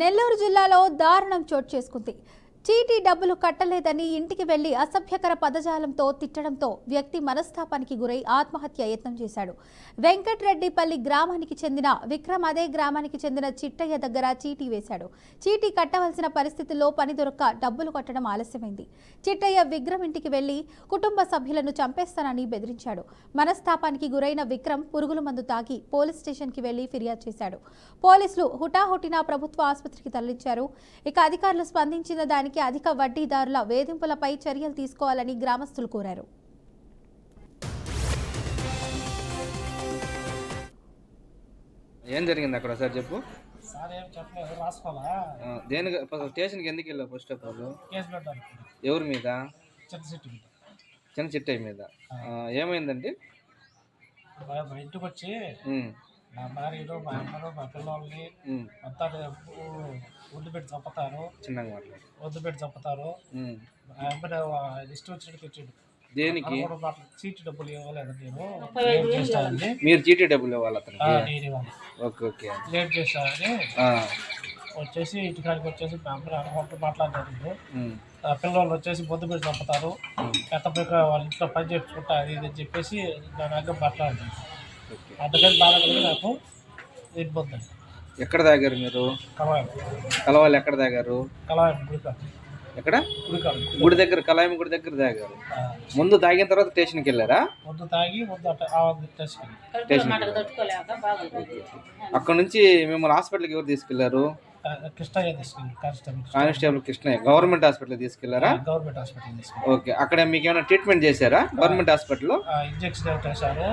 నెల్లూరు జిల్లాలో దారుణం చోటు చేసుకుంది. చీటీ డబ్బులు కట్టలేదని ఇంటికి వెళ్లి అసభ్యకర పదజాలంతో తిట్టడంతో వ్యక్తి మనస్తాపానికి గురై ఆత్మహత్య యత్నం చేశాడు. వెంకట్రెడ్డిపల్లి గ్రామానికి చెందిన విక్రమ్ అదే గ్రామానికి చెందిన చిట్టయ్య దగ్గర చీటీ వేశాడు. చీటీ కట్టవలసిన పరిస్థితుల్లో పని దొరక్క డబ్బులు కట్టడం ఆలస్యమైంది. చిట్టయ్య విక్రమ్ ఇంటికి వెళ్లి కుటుంబ సభ్యులను చంపేస్తానని బెదిరించాడు. మనస్తాపానికి గురైన విక్రమ్ పురుగుల మందు తాగి పోలీస్ స్టేషన్కి వెళ్లి ఫిర్యాదు చేశాడు. పోలీసులు హుటాహుటిన ప్రభుత్వ ఆసుపత్రికి తరలించారు. ఇక అధికారులు స్పందించిన దానికి అధిక వడ్డీదారుల వేధింపులపై చర్యలు తీసుకోవాలని గ్రామస్తులు కోరారు. ఏం జరిగింది అక్కడ సార్ చెప్పు. దేని స్టేషన్కి ఎందుకు వెళ్ళావు? ఫస్ట్ ఆఫ్ ఆల్ ఎవరి మీద? చిన్న చిట్టయ్య మీద. ఏమైందండి? ఇంటికి వచ్చి నా భార్యలు, మా అమ్మలు, మా పిల్లల్ని అంతా ఒడ్డు పెట్టి చంపుతారు. చిన్నగా మాట్లాడు. ఒడ్డు పెట్టి చంపుతారు. మా అమ్మని ఇష్టం వచ్చినట్టు తెచ్చాడు. దేనికి? చీటీ డబ్బులు ఇవ్వలేదు. నేను లేట్ చేస్తానని. మీరు చీటీ డబ్బులు ఇవ్వాలి అతనికి? నేను ఇవ్వాలి. Okay okay. లేట్ చేస్తానని వచ్చేసి ఇంటికాడికి వచ్చేసి మా అమ్మని అనుకుంటూ మాట్లాడలేదు. ఆ పిల్లలు వచ్చేసి బొద్దు పెట్టి చంపుతారు. పెద్ద వాళ్ళ ఇంట్లో పని చేసుకుంటా అది ఇది అని చెప్పేసి నా దగ్గర మాట్లాడలేదు. అందుకని బాగా నాకు ఇబ్బంది. ఎక్కడ తాగారు మీరు? కలవాలి. ఎక్కడ తాగారు? ఎక్కడ? గుడి దగ్గర, కలాయం గుడి దగ్గర తాగారు. ముందు తాగిన తర్వాత స్టేషన్కి వెళ్ళారా? ముందు తాగి అక్కడ నుంచి మిమ్మల్ని హాస్పిటల్కి ఎవరు తీసుకెళ్లారు? Krishnaiah constable Krishnaiah. Government hospital తీసుకెళ్లారా? Government hospital. ఓకే. అక్కడ మీకు ఏమైనా ట్రీట్మెంట్ చేశారా గవర్నమెంట్ హాస్పిటల్లో? ఇంజక్షన్ వేశారు.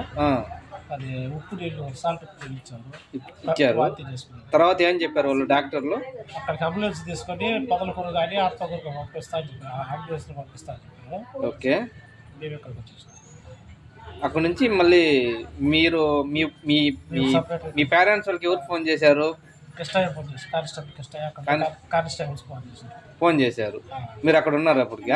అది ఉప్పు నీళ్ళు, సాల్ట్ ఉప్పు ఇచ్చారు. తర్వాత ఏం చెప్పారు వాళ్ళు డాక్టర్లు? అక్కడికి అంబులెన్స్ తీసుకొని పొదలకూరు కానీ ఆత్మకూరుకు పంపిస్తాను చెప్పారు. అంబులెన్స్ పంపిస్తాను చెప్పారు. ఓకే. మేము ఇక్కడికి వచ్చేసాం. అక్కడ నుంచి మళ్ళీ మీరు మీ పేరెంట్స్ వాళ్ళకి ఎవరు ఫోన్ చేశారు? కృష్ణయ్య ఫోన్ చేసి, కానిస్టేబుల్ కృష్ణయ్య కానిస్టేబుల్స్ ఫోన్ చేశారు. మీరు అక్కడ ఉన్నారు అప్పటికి?